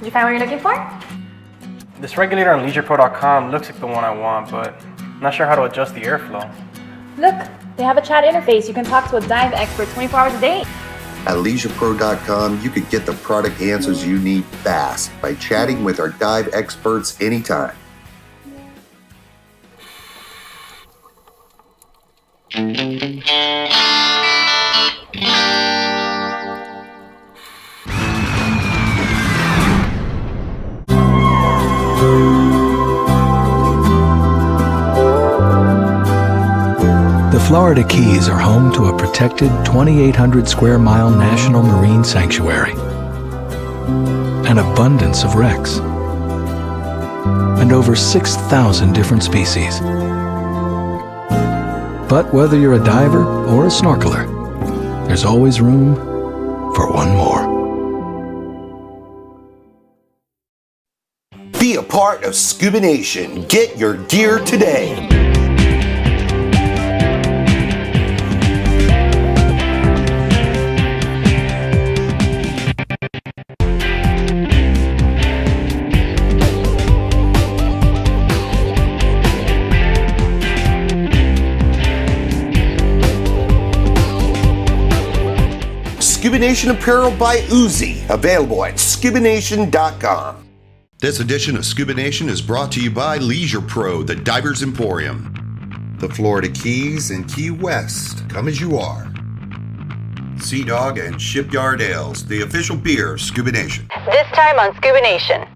Did you find what you're looking for? This regulator on LeisurePro.com looks like the one I want, but I'm not sure how to adjust the airflow. Look, they have a chat interface. You can talk to a dive expert 24 hours a day. At LeisurePro.com, you can get the product answers you need fast by chatting with our dive experts anytime. The Florida Keys are home to a protected 2,800 square mile national marine sanctuary, an abundance of wrecks, and over 6,000 different species. But whether you're a diver or a snorkeler, there's always room for one more. Be a part of ScubaNation. Get your gear today. ScubaNation Apparel by Uzi, available at ScubaNation.com. This edition of ScubaNation is brought to you by Leisure Pro, the Divers Emporium. The Florida Keys and Key West, come as you are. Sea Dog and Shipyard Ales, the official beer of ScubaNation. This time on ScubaNation.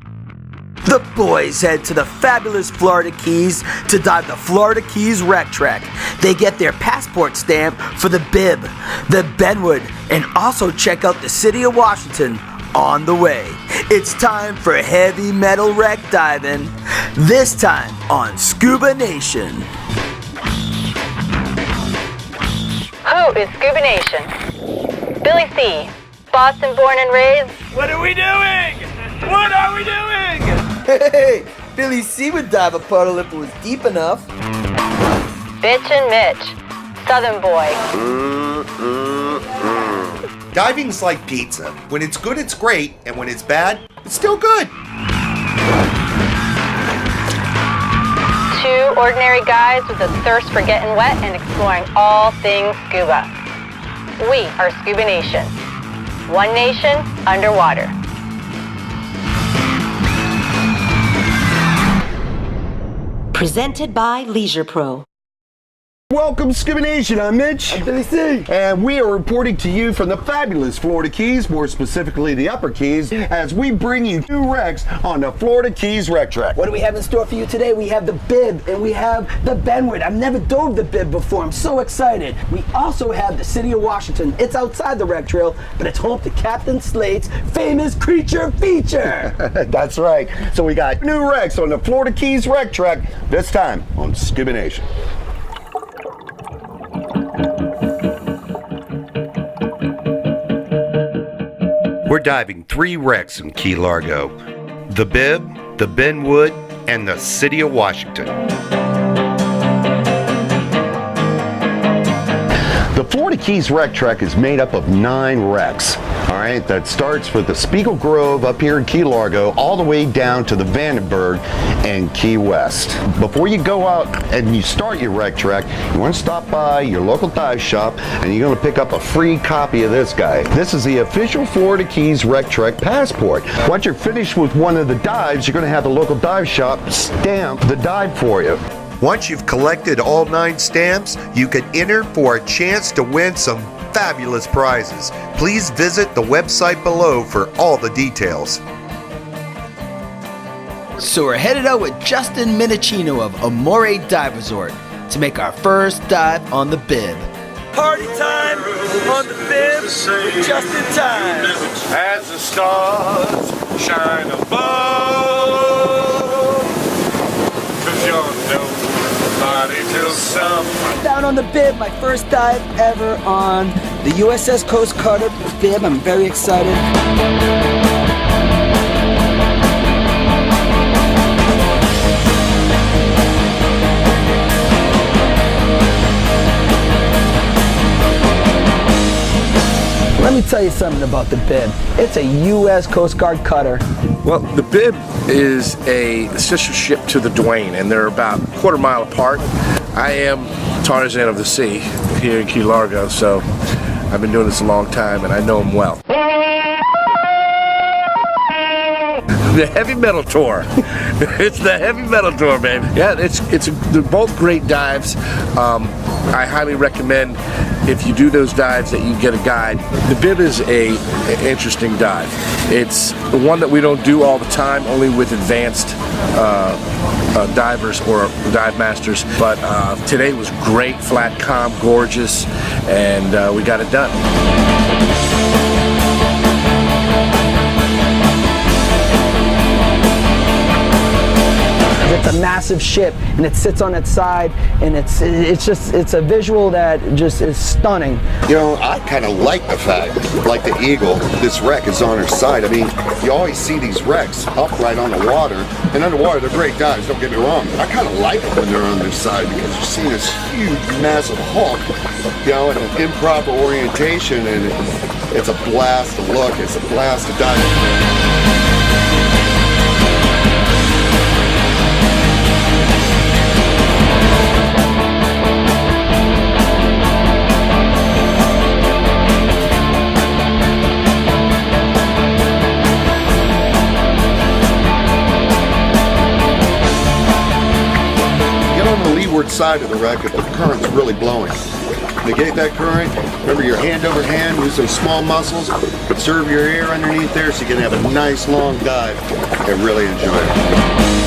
The boys head to the fabulous Florida Keys to dive the Florida Keys Wreck Trek. They get their passport stamp for the Bibb, the Benwood, and also check out the city of Washington on the way. It's time for heavy metal wreck diving, this time on ScubaNation. Who is ScubaNation? Billy C., Boston born and raised. What are we doing? What are we doing? Hey, Billy C. would dive a puddle if it was deep enough. Bitch and Mitch, Southern boy. Diving's like pizza. When it's good, it's great, and when it's bad, it's still good. Two ordinary guys with a thirst for getting wet and exploring all things scuba. We are ScubaNation. One nation underwater. Presented by Leisure Pro. Welcome, ScubaNation. I'm Mitch. I'm Billy C. And we are reporting to you from the fabulous Florida Keys, more specifically the Upper Keys, as we bring you new wrecks on the Florida Keys Wreck Trek. What do we have in store for you today? We have the Bibb and we have the Benwood. I've never dove the Bibb before. I'm so excited. We also have the city of Washington. It's outside the wreck trail, but it's home to Captain Slate's famous creature feature. That's right. So we got new wrecks on the Florida Keys Wreck Trek, this time on ScubaNation. We're diving 3 wrecks in Key Largo: the Bibb, the Benwood, and the City of Washington. The Florida Keys Wreck Trek is made up of 9 wrecks. All right, that starts with the Spiegel Grove up here in Key Largo, all the way down to the Vandenberg and Key West. Before you go out and you start your wreck trek, you want to stop by your local dive shop and you're going to pick up a free copy of this guy. This is the official Florida Keys Wreck Trek passport. Once you're finished with one of the dives, you're going to have the local dive shop stamp the dive for you. Once you've collected all 9 stamps, you can enter for a chance to win some fabulous prizes. Please visit the website below for all the details. So we're headed out with Justin Minicino of Amore Dive Resort to make our first dive on the Bibb. Party time on the Bibb, just in time. As the stars shine above, 'cause you're nobody till some. Down on the Bibb, my first dive ever on the USS Coast Cutter Bibb. I'm very excited. Let me tell you something about the Bibb. It's a U.S. Coast Guard cutter. Well, the Bibb is a sister ship to the Duane, and they're about a quarter mile apart. I am Tarzan of the Sea here in Key Largo, so I've been doing this a long time, and I know them well. The heavy metal tour. It's the heavy metal tour, baby. Yeah, they're both great dives. I highly recommend if you do those dives that you get a guide. The Bibb is an interesting dive. It's the one that we don't do all the time, only with advanced divers or dive masters. But today was great, flat, calm, gorgeous, and we got it done. It's a massive ship, and it sits on its side, and it's a visual that just is stunning. You know, I kind of like the fact, like the Eagle, this wreck is on her side. I mean, you always see these wrecks upright on the water, and underwater they're great dives, don't get me wrong. I kind of like it when they're on their side because you're seeing this huge, massive hulk, you know, and an improper orientation, and it's a blast to look, it's a blast to dive. Side of the wreck if the current's really blowing. Negate that current. Remember your hand over hand, use those small muscles, conserve your air underneath there so you can have a nice long dive and really enjoy it.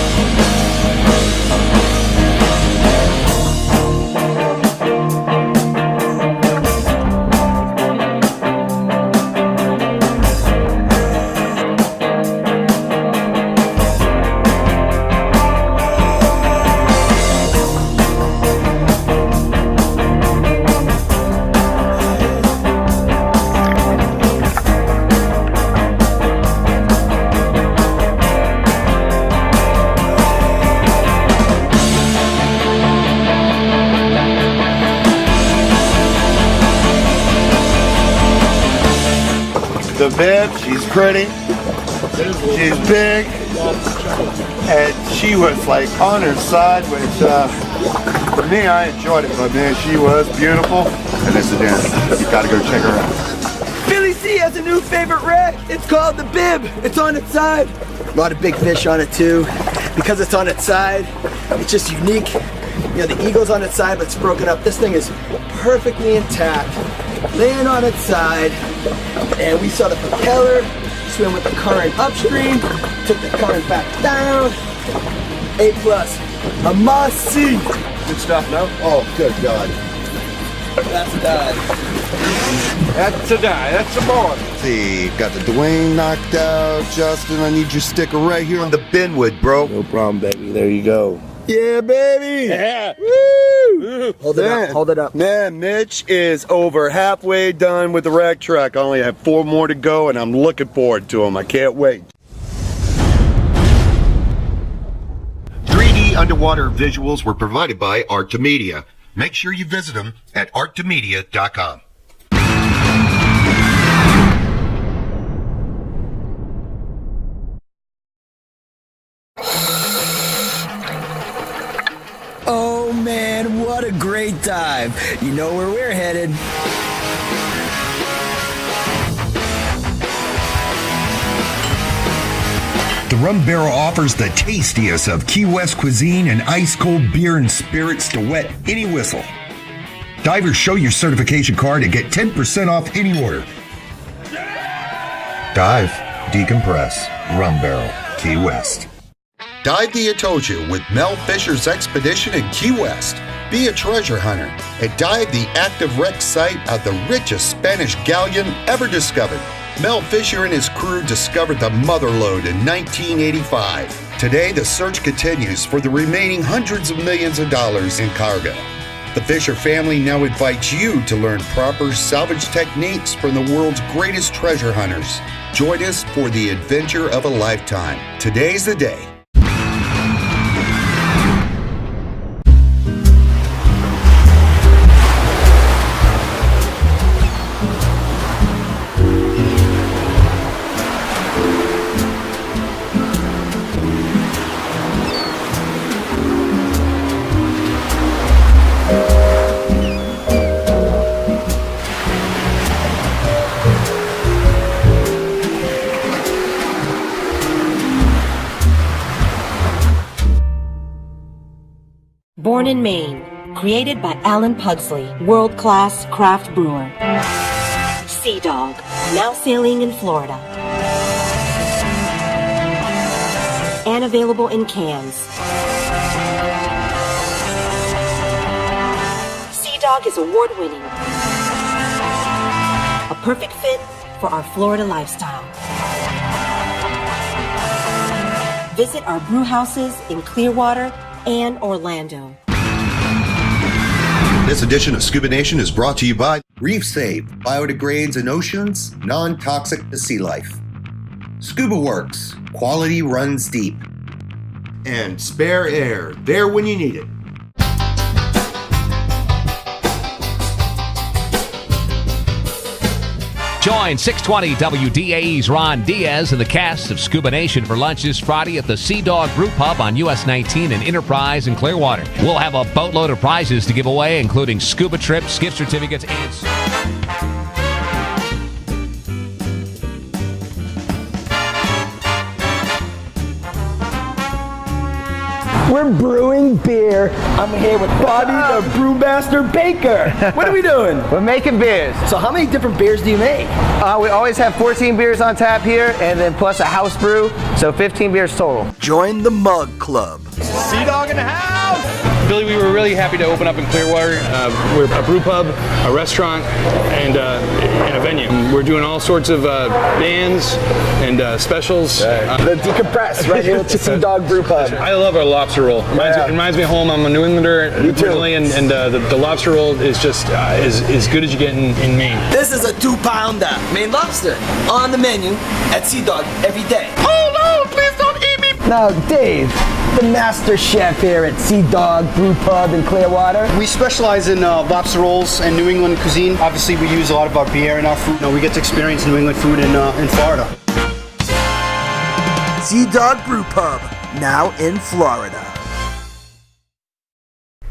The Bibb, she's pretty, she's big, and she was like on her side, which for me, I enjoyed it, but man, she was beautiful, and it's a dance. You gotta go check her out. Billy C has a new favorite wreck. It's called the Bibb. It's on its side. A lot of big fish on it too. Because it's on its side, it's just unique. You know, the Eagle's on its side, but it's broken up. This thing is perfectly intact, laying on its side. And we saw the propeller swim with the current upstream, took the current back down. A+, a must-see. Good stuff, no? Oh, good God. That's a dive. That's a dive. That's a boy. See, got the Duane knocked out. Justin, I need your sticker right here on the Benwood, bro. No problem, baby. There you go. Yeah, baby. Yeah. Woo! Hold it up. Hold it up. Man, Mitch is over halfway done with the wreck track. I only have 4 more to go, and I'm looking forward to them. I can't wait. 3D underwater visuals were provided by Art2Media. Make sure you visit them at art2media.com. Oh man, what a great dive. You know where we're headed. The Rum Barrel offers the tastiest of Key West cuisine and ice-cold beer and spirits to wet any whistle. Divers, show your certification card and get 10% off any order. Dive, decompress, Rum Barrel, Key West. Dive the Atocha with Mel Fisher's expedition in Key West. Be a treasure hunter and dive the active wreck site of the richest Spanish galleon ever discovered. Mel Fisher and his crew discovered the Motherlode in 1985. Today, the search continues for the remaining hundreds of millions of dollars in cargo. The Fisher family now invites you to learn proper salvage techniques from the world's greatest treasure hunters. Join us for the adventure of a lifetime. Today's the day. Born in Maine, created by Alan Pugsley, world-class craft brewer. Sea Dog, now sailing in Florida. And available in cans. Sea Dog is award-winning. A perfect fit for our Florida lifestyle. Visit our brew houses in Clearwater and Orlando. This edition of Scuba Nation is brought to you by Reef Save, biodegrades in oceans, non-toxic to sea life. Scuba Works, quality runs deep. And Spare Air, there when you need it. Join 620 WDAE's Ron Diaz and the cast of Scuba Nation for lunch this Friday at the Sea Dog Brew Pub on US 19 and Enterprise in Clearwater. We'll have a boatload of prizes to give away, including scuba trips, gift certificates, and... We're brewing beer. I'm here with Bobby, the brewmaster baker. What are we doing? We're making beers. So how many different beers do you make? We always have 14 beers on tap here, and then plus a house brew, so 15 beers total. Join the Mug Club. Sea Dog in the house! Billy, we were really happy to open up in Clearwater. We're a brew pub, a restaurant, and a venue. We're doing all sorts of bands and specials. The decompress right here at the Sea Dog Brew Pub. I love our lobster roll. Reminds me of home. I'm a New Englander originally, and the lobster roll is just as good as you get in Maine. This is a 2-pounder. Maine lobster on the menu at Sea Dog every day. Oh no, please don't eat me. Now, Dave, the master chef here at Sea Dog Brew Pub in Clearwater. We specialize in lobster rolls and New England cuisine. Obviously, we use a lot of our beer in our food. We get to experience New England food in Florida. Sea Dog Brew Pub, now in Florida.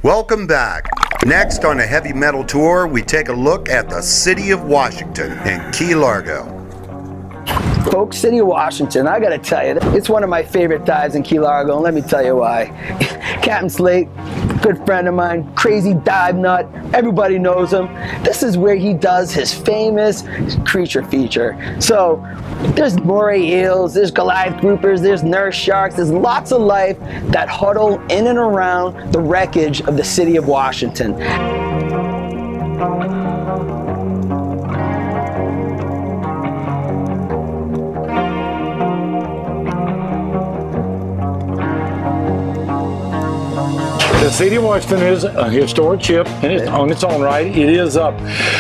Welcome back. Next on a heavy metal tour, we take a look at the city of Washington and Key Largo. Folks, City of Washington, I gotta tell you, it's one of my favorite dives in Key Largo, and let me tell you why. Captain Slate, good friend of mine, crazy dive nut, everybody knows him. This is where he does his famous creature feature. So, there's moray eels, there's Goliath groupers, there's nurse sharks, there's lots of life that huddle in and around the wreckage of the City of Washington. The City of Washington is a historic ship, and it's on its own right. It is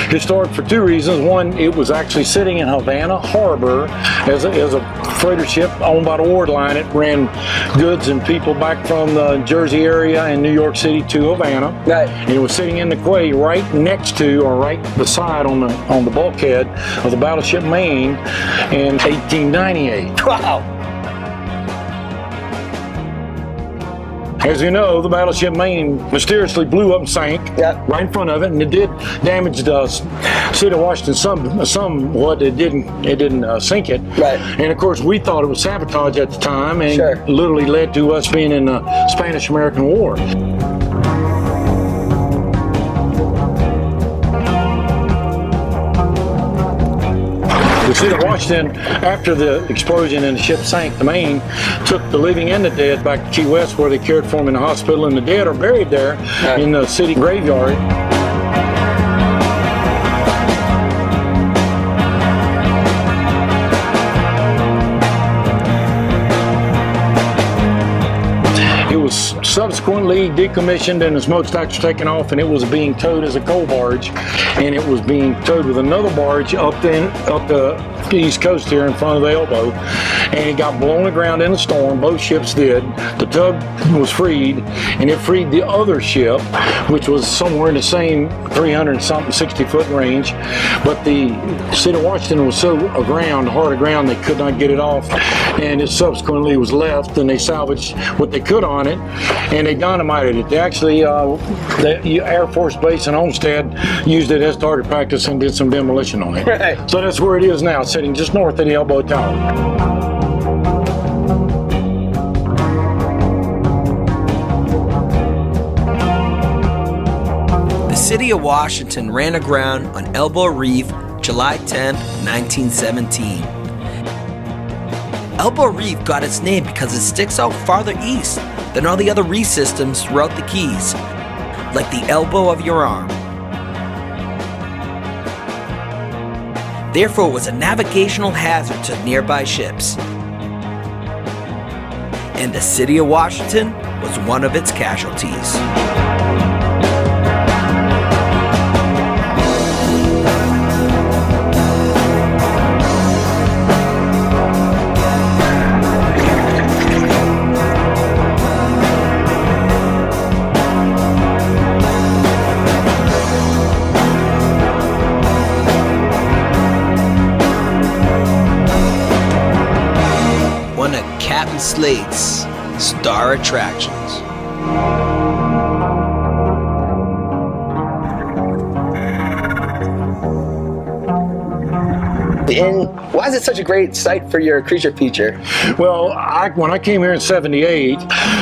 historic for two reasons. One, it was actually sitting in Havana Harbor as a freighter ship owned by the Ward Line. It ran goods and people back from the Jersey area and New York City to Havana. Right. And it was sitting in the quay right next to, or right beside on the bulkhead of the battleship Maine in 1898. Wow. As you know, the battleship Maine mysteriously blew up and sank right in front of it, and it did damage the City of Washington somewhat. It didn't sink it. Right. And of course, we thought it was sabotage at the time, and it literally led to us being in the Spanish-American War. The City of Washington, after the explosion and the ship sank, the Maine took the living and the dead back to Key West, where they cared for them in the hospital, and the dead are buried there in the city graveyard. It was subsequently decommissioned and the smokestacks were taken off, and it was being towed as a coal barge, and it was being towed with another barge up the east coast here in front of the elbow, and it got blown aground in a storm. Both ships did. The tug was freed, and it freed the other ship, which was somewhere in the same 360-foot range, but the City of Washington was so aground, hard aground, they could not get it off, and it subsequently was left, and they salvaged what they could on it, and they dynamited it. They actually, the Air Force Base in Homestead used it as target practice and did some demolition on it. Right. So that's where it is now, sitting just north of the Elbow Tower. city of Washington ran aground on Elbow Reef July 10, 1917. Elbow Reef got its name because it sticks out farther east than all the other reef systems throughout the Keys, like the elbow of your arm. Therefore, it was a navigational hazard to nearby ships. And the city of Washington was one of its casualties. One of Captain Slate's star attractions. And why is it such a great site for your creature feature? Well, when I came here in '78,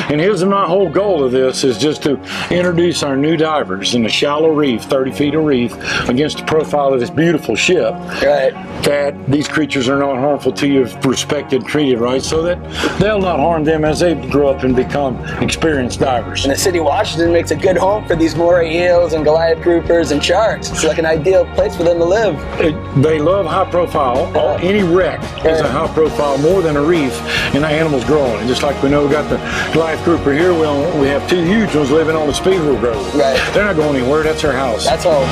and here's my whole goal of this is just to introduce our new divers in the shallow reef, 30 feet of reef, against the profile of this beautiful ship. Right. That these creatures are not harmful to you if respected and treated right, so that they'll not harm them as they grow up and become experienced divers. And the city of Washington makes a good home for these moray eels and Goliath groupers and sharks. It's like an ideal place for them to live. They love high profile. Any wreck is a high profile more than a reef, and the animal's growing. And just like we know we got the Goliath grouper here, we have two huge ones living on the Speedwell Grove. Right. They're not going anywhere. That's our house. That's home.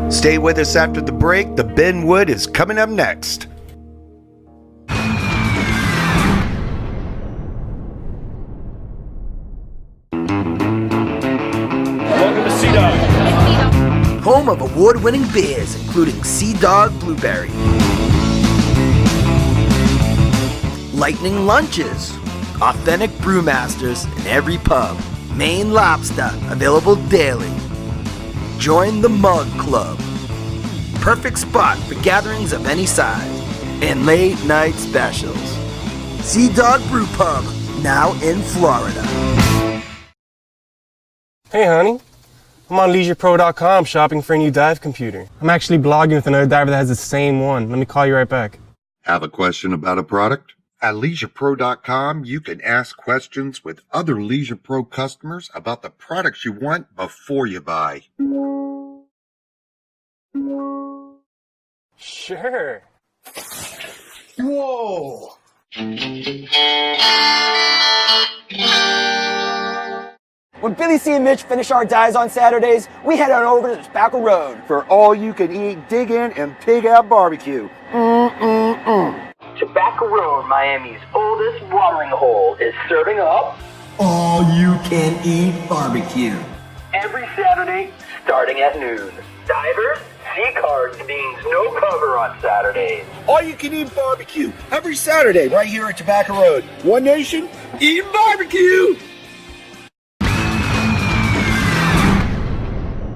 Stay with us after the break. The Benwood is coming up next. Welcome to Sea Dog. Home of award-winning beers, including Sea Dog Blueberry. Lightning lunches. Authentic brewmasters in every pub. Maine lobster, available daily. Join the Mug Club. Perfect spot for gatherings of any size. And late night specials. Sea Dog Brew Pub, now in Florida. Hey honey, I'm on LeisurePro.com shopping for a new dive computer. I'm actually blogging with another diver that has the same one. Let me call you right back. Have a question about a product? At LeisurePro.com, you can ask questions with other Leisure Pro customers about the products you want before you buy. Sure. Whoa! When Billy C and Mitch finish our dives on Saturdays, we head on over to Tobacco Road for all you can eat, dig in, and pig out barbecue. Tobacco Road, Miami's oldest watering hole, is serving up all you can eat barbecue. Every Saturday, starting at noon. Divers, sea cards means no cover on Saturdays. All you can eat barbecue every Saturday right here at Tobacco Road. One Nation, eating barbecue!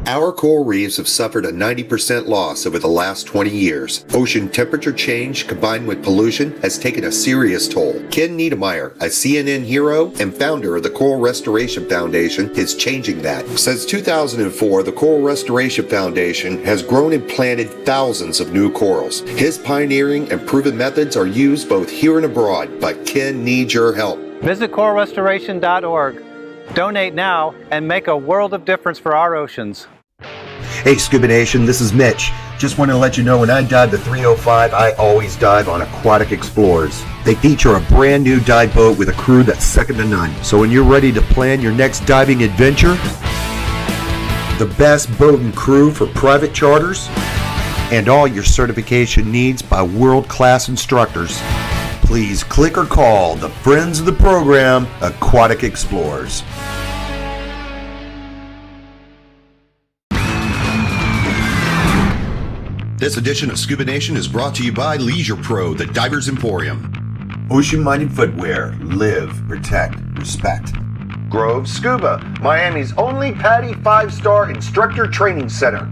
Our coral reefs have suffered a 90% loss over the last 20 years. Ocean temperature change combined with pollution has taken a serious toll. Ken Niedermeyer, a CNN hero and founder of the Coral Restoration Foundation, is changing that. Since 2004, the Coral Restoration Foundation has grown and planted thousands of new corals. His pioneering and proven methods are used both here and abroad, but Ken needs your help. Visit coralrestoration.org. Donate now and make a world of difference for our oceans. Hey Scuba Nation, this is Mitch. Just wanted to let you know when I dive the 305, I always dive on Aquatic Explorers. They feature a brand new dive boat with a crew that's second to none. So when you're ready to plan your next diving adventure, the best boat and crew for private charters, and all your certification needs by world-class instructors, please click or call the friends of the program, Aquatic Explorers. This edition of Scuba Nation is brought to you by Leisure Pro, the Divers Emporium. Ocean-minded footwear. Live, protect, respect. Grove Scuba, Miami's only PADI 5-star instructor training center.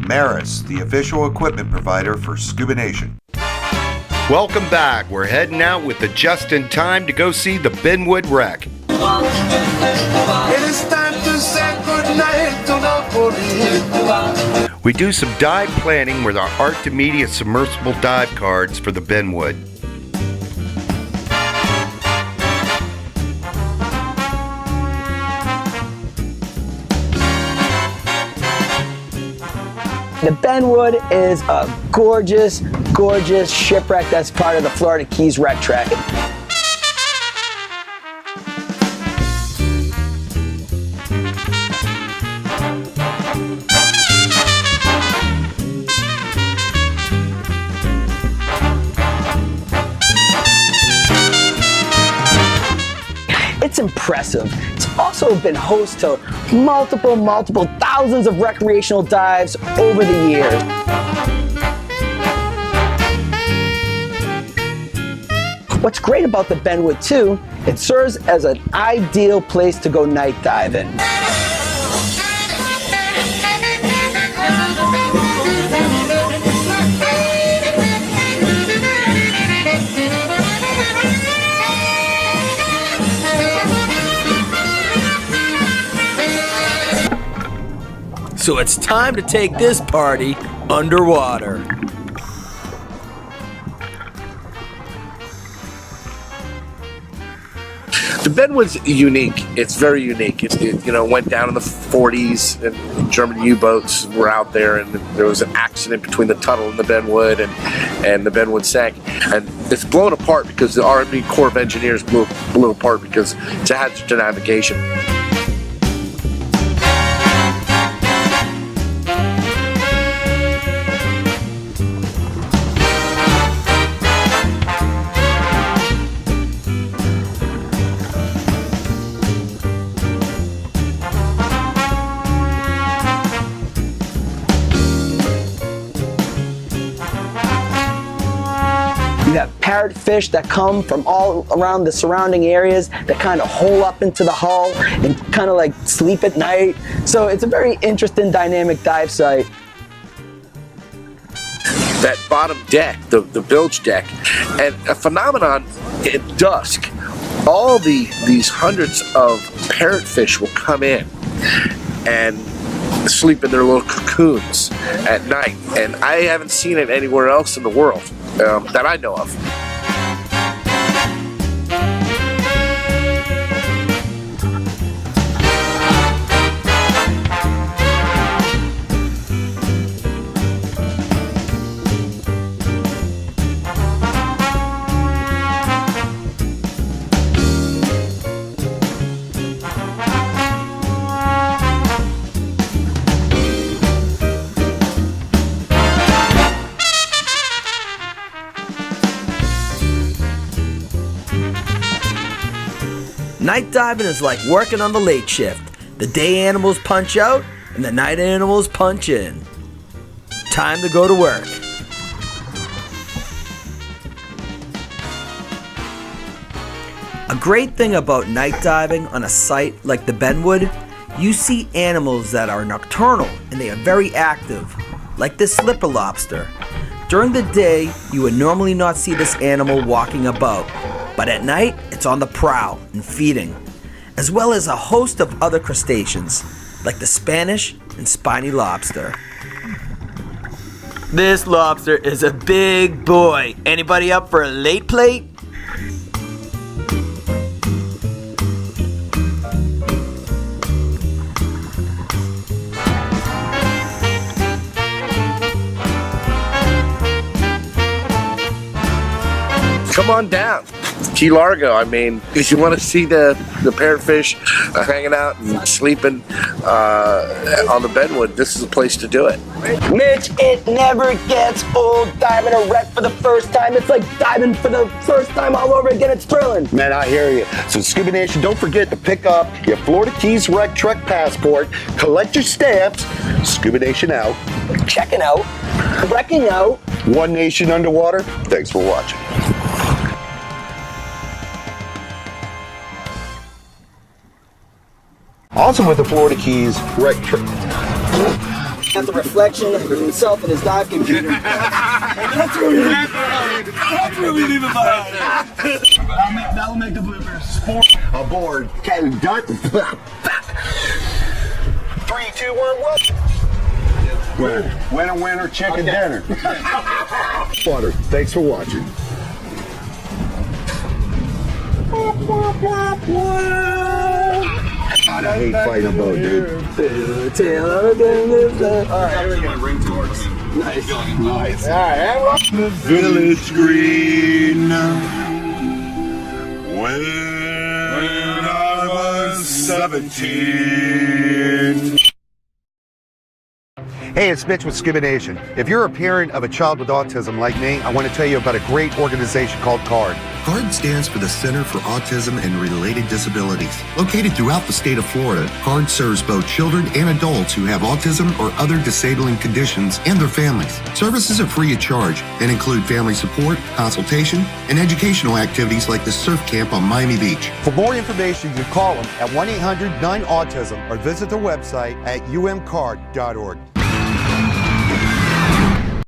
Maris, the official equipment provider for Scuba Nation. Welcome back. We're heading out with the just in time to go see the Benwood wreck. It is time to say goodnight to Napoli. We do some dive planning with our Artemisia submersible dive cards for the Benwood. The Benwood is a gorgeous, gorgeous shipwreck that's part of the Florida Keys Wreck Track. It's impressive. It's also been host to multiple thousands of recreational dives over the years. What's great about the Benwood too, it serves as an ideal place to go night diving. So it's time to take this party underwater. The Benwood's unique. It's very unique. It went down in the 40s, and German U-boats were out there, and there was an accident between the Tuttle and the Benwood, and the Benwood sank. And it's blown apart because the Army Corps of Engineers blew it apart because it's a hazard to navigation. You have parrotfish that come from all around the surrounding areas that kind of hole up into the hull and kind of like sleep at night. So it's a very interesting dynamic dive site. That bottom deck, the bilge deck, and a phenomenon at dusk, all these hundreds of parrotfish will come in and sleep in their little cocoons at night, and I haven't seen it anywhere else in the world that I know of. Night diving is like working on the late shift. The day animals punch out and the night animals punch in. Time to go to work. A great thing about night diving on a site like the Benwood, you see animals that are nocturnal and they are very active, like this slipper lobster. During the day, you would normally not see this animal walking about, but at night, it's on the prowl and feeding, as well as a host of other crustaceans, like the Spanish and spiny lobster. This lobster is a big boy. Anybody up for a late plate? Come on down. Key Largo, I mean, if you want to see the parrotfish hanging out and sleeping on the Benwood, this is the place to do it. Mitch, it never gets old diving a wreck for the first time. It's like diving for the first time all over again. It's thrilling. Man, I hear you. So Scuba Nation, don't forget to pick up your Florida Keys Wreck Trek passport, collect your stamps. Scuba Nation out. Checking out. Wrecking out. One Nation Underwater. Thanks for watching. Also with the Florida Keys Wreck Trek. At the reflection of himself and his dive computer. That's where we leave it behind. That'll make the bloopers. Sport Aboard. Captain Duck. 3, 2, 1, what? Winner, chicken dinner. Water. Thanks for watching. God, I hate fighting a boat, dude. Alright, here we go. Nice. Alright, Village Green. When I was 17. Hey, it's Mitch with ScubaNation. If you're a parent of a child with autism like me, I want to tell you about a great organization called CARD. CARD stands for the Center for Autism and Related Disabilities. Located throughout the state of Florida, CARD serves both children and adults who have autism or other disabling conditions and their families. Services are free of charge and include family support, consultation, and educational activities like the surf camp on Miami Beach. For more information, you can call them at 1-800-9-AUTISM or visit their website at umcard.org.